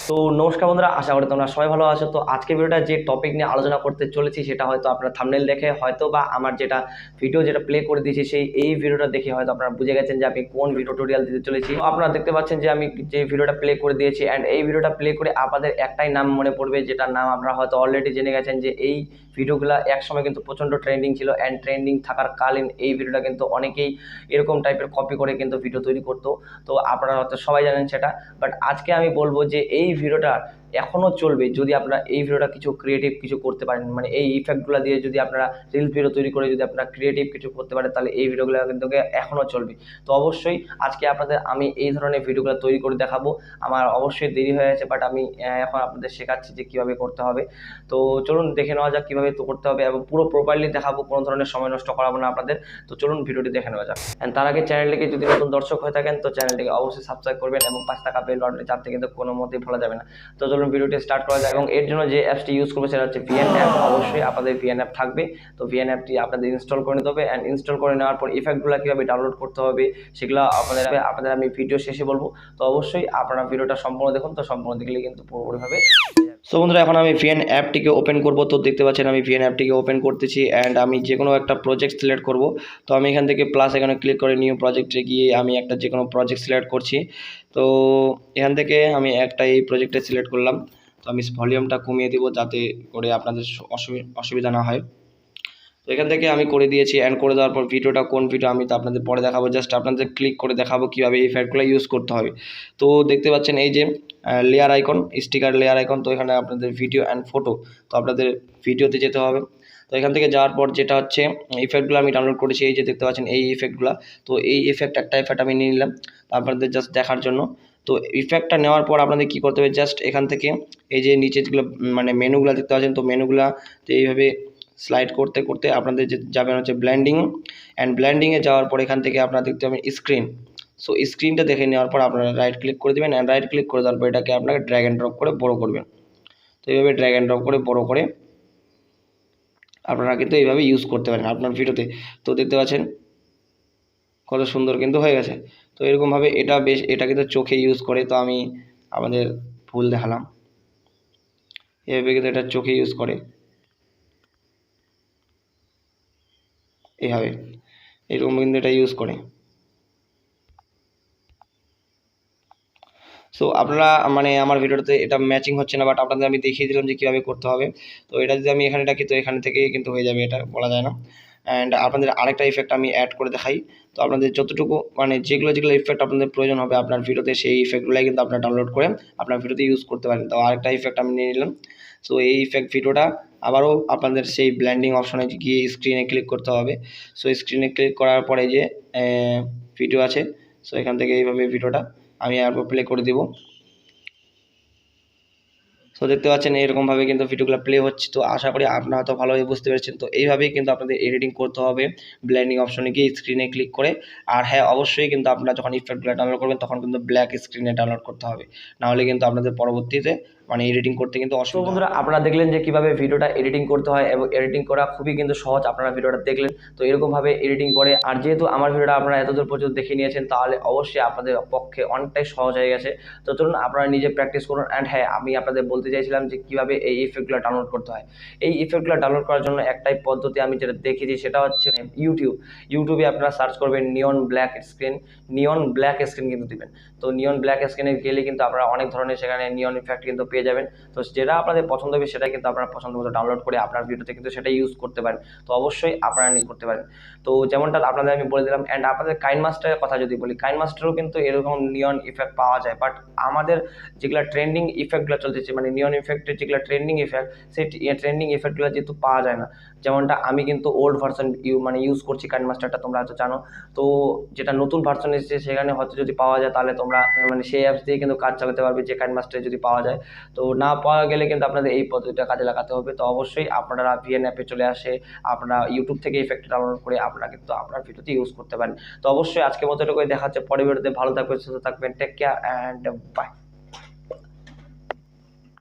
তো নমস্কার বন্ধুরা, আশা করি তোমরা সবাই ভালো আছো। তো আজকে ভিডিওটা যে টপিক নিয়ে আলোচনা করতে চলেছি সেটা হয়তো আপনারা থাম্বনেল দেখে হয়তো বা আমার যেটা ভিডিও যেটা প্লে করে দিয়েছি এই ভিডিওটা দেখে হয়তো আপনারা বুঝে গেছেন যে আমি কোন ভিডিও টিউটোরিয়াল দিতে চলেছি। তো আপনারা দেখতে পাচ্ছেন যে আমি যে ভিডিওটা প্লে করে দিয়েছি, অ্যান্ড এই ভিডিওটা প্লে করে আপনাদের একটাই নাম মনে পড়বে, যেটার নাম আপনারা হয়তো অলরেডি জেনে গেছেন যে এই ভিডিওগুলো একসময় কিন্তু প্রচণ্ড ট্রেন্ডিং ছিল, অ্যান্ড ট্রেন্ডিং থাকার কালীন এই ভিডিওটা কিন্তু অনেকেই এরকম টাইপের কপি করে কিন্তু ভিডিও তৈরি করতো। তো আপনারা হয়তো সবাই জানেন সেটা, বাট আজকে আমি বলবো যে এই ভিডিওটা এখনও চলবে যদি আপনারা এই ভিডিওটা কিছু ক্রিয়েটিভ কিছু করতে পারেন, মানে এই ইফেক্টগুলো দিয়ে যদি আপনারা রিলস ভিডিও তৈরি করে যদি আপনারা ক্রিয়েটিভ কিছু করতে পারেন, তাহলে এই ভিডিওগুলো কিন্তু এখনও চলবে। তো অবশ্যই আজকে আপনাদের আমি এই ধরনের ভিডিওগুলো তৈরি করে দেখাবো। আমার অবশ্যই দেরি হয়ে গেছে, বাট আমি এখন আপনাদের শেখাচ্ছি যে কীভাবে করতে হবে। তো চলুন দেখে নেওয়া যাক কীভাবে তো করতে হবে, এবং পুরো প্রপারলি দেখাবো, কোনো ধরনের সময় নষ্ট করাবো না আপনাদের। তো চলুন ভিডিওটি দেখে নেওয়া যাক। অ্যান্ড তার আগে চ্যানেলটিকে যদি নতুন দর্শক হয়ে থাকেন তো চ্যানেলটিকে অবশ্যই সাবস্ক্রাইব করবেন এবং পাঁচ টাকা বেল বাটনটি চাপতে কিন্তু কোনো মতেই ভোলা যাবে না। তো চলুন ভিডিওটি স্টার্ট করা যায়, এবং এর জন্য যে অ্যাপসটি ইউজ করবে সেটা হচ্ছে ভিএন অ্যাপ। অবশ্যই আপনাদের ভিএন অ্যাপ থাকবে, তো ভিএন অ্যাপটি আপনাদের ইনস্টল করে নিতে হবে। অ্যান্ড ইনস্টল করে নেওয়ার পর ইফেক্টগুলো কীভাবে ডাউনলোড করতে হবে সেগুলো আপনাদের আমি ভিডিও শেষে বলবো। তো অবশ্যই আপনারা ভিডিওটা সম্পূর্ণ দেখুন, তো সম্পূর্ণ দেখলে কিন্তু পুরোপুরিভাবে। সো বন্ধুরা, এখন আমি ভিএন অ্যাপটিকে ওপেন করব। তো দেখতে পাচ্ছেন আমি ভিএন অ্যাপটিকে ওপেন করতেছি, অ্যান্ড আমি যে কোনো একটা প্রজেক্ট সিলেক্ট করব। তো আমি এখান থেকে প্লাস এখানে ক্লিক করে নিউ প্রজেক্টে গিয়ে আমি একটা যে কোনো প্রজেক্ট সিলেক্ট করছি। তো এখান থেকে আমি একটা এই প্রজেক্টে সিলেক্ট করলাম। তো আমি ভলিউমটা কমিয়ে দেবো যাতে করে আপনাদের অসুবিধা না হয়। তো এখান থেকে আমি করে দিয়েছি, অ্যান্ড করে দেওয়ার পর ভিডিওটা কোন ভিডিও আমি তো আপনাদের পরে দেখাবো, জাস্ট আপনাদের ক্লিক করে দেখাবো কীভাবে এই ইফেক্টগুলো ইউজ করতে হবে। তো দেখতে পাচ্ছেন এই যে layer icon, sticker layer icon, তো এখানে আপনাদের ভিডিও অ্যান্ড ফটো, তো আপনাদের ভিডিওতে যেতে হবে। তো এখান থেকে যাওয়ার পর যেটা হচ্ছে ইফেক্টগুলো আমি ডাউনলোড করেছি, এই যে দেখতে পাচ্ছেন এই ইফেক্টগুলো। তো এই একটা ইফেক্ট আমি নিয়ে নিলাম আপনাদের জাস্ট দেখার জন্য। তো ইফেক্টটা নেওয়ার পর আপনাদের কী করতে হবে, জাস্ট এখান থেকে এই যে নিচে যেগুলো মানে মেনুগুলো দেখতে পাচ্ছেন, তো মেনুগুলাতে এইভাবে স্লাইড করতে করতে আপনাদের যে যাবেন হচ্ছে ব্লেন্ডিং, অ্যান্ড ব্লেন্ডিংয়ে যাওয়ার পর এখান থেকে আপনারা দেখতে পাবেন স্ক্রিন। সো স্ক্রিনটা দেখে নেওয়ার পর আপনারা রাইট ক্লিক করে দেবেন, অ্যান্ড রাইট ক্লিক করে দেওয়ার পর এটাকে আপনাকে ড্র্যাগ অ্যান্ড ড্রপ করে বড় করবেন। তো এইভাবে ড্র্যাগ অ্যান্ড ড্রপ করে বড় করে আপনারা কিন্তু এইভাবে ইউজ করতে পারেন আপনার ভিডিওতে। তো দেখতে পাচ্ছেন কত সুন্দর কিন্তু হয়ে গেছে। তো এরকমভাবে এটা কিন্তু চোখে ইউজ করে, তো আমি আমাদের ভুল দেখালাম, এভাবে কিন্তু এটা চোখে ইউজ করে এইভাবে, এরকম কিন্তু এটা ইউজ করে। সো আপনারা মানে আমার ভিডিওটাতে এটা ম্যাচিং হচ্ছে না, বাট আপনাদের আমি দেখিয়ে দিলাম যে কীভাবে করতে হবে। তো এটা যদি আমি এখানে রাখি তো এখান থেকে কিন্তু হয়ে যাবে, এটা বলা যায় না। অ্যান্ড আপনাদের আরেকটা ইফেক্ট আমি অ্যাড করে দেখাই। তো আপনাদের যতটুকু মানে যেগুলো ইফেক্ট আপনাদের প্রয়োজন হবে আপনার ভিডিওতে, সেই ইফেক্টগুলোই কিন্তু আপনারা ডাউনলোড করে আপনার ভিডিওতে ইউজ করতে পারেন। তো আরেকটা ইফেক্ট আমি নিয়ে নিলাম। সো এই ইফেক্ট ভিডিওটা আবারও আপনাদের সেই ব্লেন্ডিং অপশনে গিয়ে স্ক্রিনে ক্লিক করতে হবে। সো স্ক্রিনে ক্লিক করার পরে যে ভিডিও আছে, সো এখান থেকে এইভাবে ভিডিওটা আমি আবার প্লে করে দেব। সো দেখতে পাচ্ছেন এরকমভাবে কিন্তু ভিডিওগুলো প্লে হচ্ছে। তো আশা করি আপনারা হয়তো ভালোভাবে বুঝতে পেরেছেন। তো এইভাবেই কিন্তু আপনাদের এডিটিং করতে হবে, ব্লেন্ডিং অপশনে গিয়ে স্ক্রিনে ক্লিক করে। আর হ্যাঁ, অবশ্যই কিন্তু আপনারা যখন ইফেক্টগুলো ডাউনলোড করবেন তখন কিন্তু ব্ল্যাক স্ক্রিনে ডাউনলোড করতে হবে, নাহলে কিন্তু আপনাদের পরবর্তীতে মানে এডিটিং করতে কিন্তু অসুবিধা। তো বন্ধুরা, আপনারা দেখলেন যে কীভাবে ভিডিওটা এডিটিং করতে হয়, এবং এডিটিং করা খুবই কিন্তু সহজ। আপনারা ভিডিওটা দেখলেন, তো এরকমভাবে এডিটিং করে। আর যেহেতু আমার ভিডিওটা আপনারা এতদূর পর্যন্ত দেখে নিয়েছেন, তাহলে অবশ্যই আপনাদের পক্ষে অনেকটাই সহজ হয়ে গেছে। তো চলুন আপনারা নিজে প্র্যাকটিস করুন। অ্যান্ড হ্যাঁ, আমি আপনাদের বলতে চাইছিলাম যে কীভাবে এই ইফেক্টগুলো ডাউনলোড করতে হয়। এই ইফেক্টগুলো ডাউনলোড করার জন্য একটাই পদ্ধতি আমি যেটা দেখেছি, সেটা হচ্ছে ইউটিউবে আপনারা সার্চ করবেন নিয়ন ব্ল্যাক স্ক্রিন কিন্তু দিবেন। তো নিয়ন ব্ল্যাক স্ক্রিনে গেলে কিন্তু আপনারা অনেক ধরনের সেখানে নিয়ন ইফেক্ট কিন্তু পেয়ে যাবেন। তো যেটা আপনাদের পছন্দ হবে সেটাই কিন্তু আপনারা পছন্দ মতো ডাউনলোড করে আপনার ভিডিওতে কিন্তু সেটা ইউজ করতে পারেন। তো অবশ্যই আপনারা করতে পারেন। তো যেমনটা আপনাদের আমি বলে দিলাম। অ্যান্ড আপনাদের কাইনমাস্টারের কথা যদি বলি, কাইনমাস্টারও কিন্তু এরকম নিয়ন ইফেক্ট পাওয়া যায়, বাট আমাদের যেগুলো ট্রেন্ডিং ইফেক্টগুলো চলতেছে, মানে নিয়ন ইফেক্টের যেগুলো ট্রেন্ডিং ইফেক্ট, সেই ট্রেন্ডিং ইফেক্টগুলো যেহেতু পাওয়া যায় না, যেমনটা আমি কিন্তু ওল্ড ভার্সন ইউজ করছি কাইনমাস্টারটা, তোমরা হয়তো জানো। তো যেটা নতুন ভার্সন এসেছে সেখানে হয়তো যদি পাওয়া যায় তাহলে তোমরা মানে সেই অ্যাপস দিয়ে কিন্তু কাজ চালাতে পারবে, যে কাইনমাস্টারে যদি পাওয়া যায়। তো না পাওয়া গেলে কিন্তু আপনাদের এই পদ্ধতিটা কাজে লাগাতে হবে। তো অবশ্যই আপনারা ভিএন অ্যাপে চলে আসে আপনারা ইউটিউব থেকে ইফেক্ট ডাউনলোড করে আপনারা কিন্তু আপনার ভিডিওতে ইউজ করতে পারেন। তো অবশ্যই আজকের মতো এটুকুই, দেখা হচ্ছে পরের ভিডিওতে। ভালো থাকবেন, সুস্থ থাকবেন, টেক কেয়ার অ্যান্ড বাই।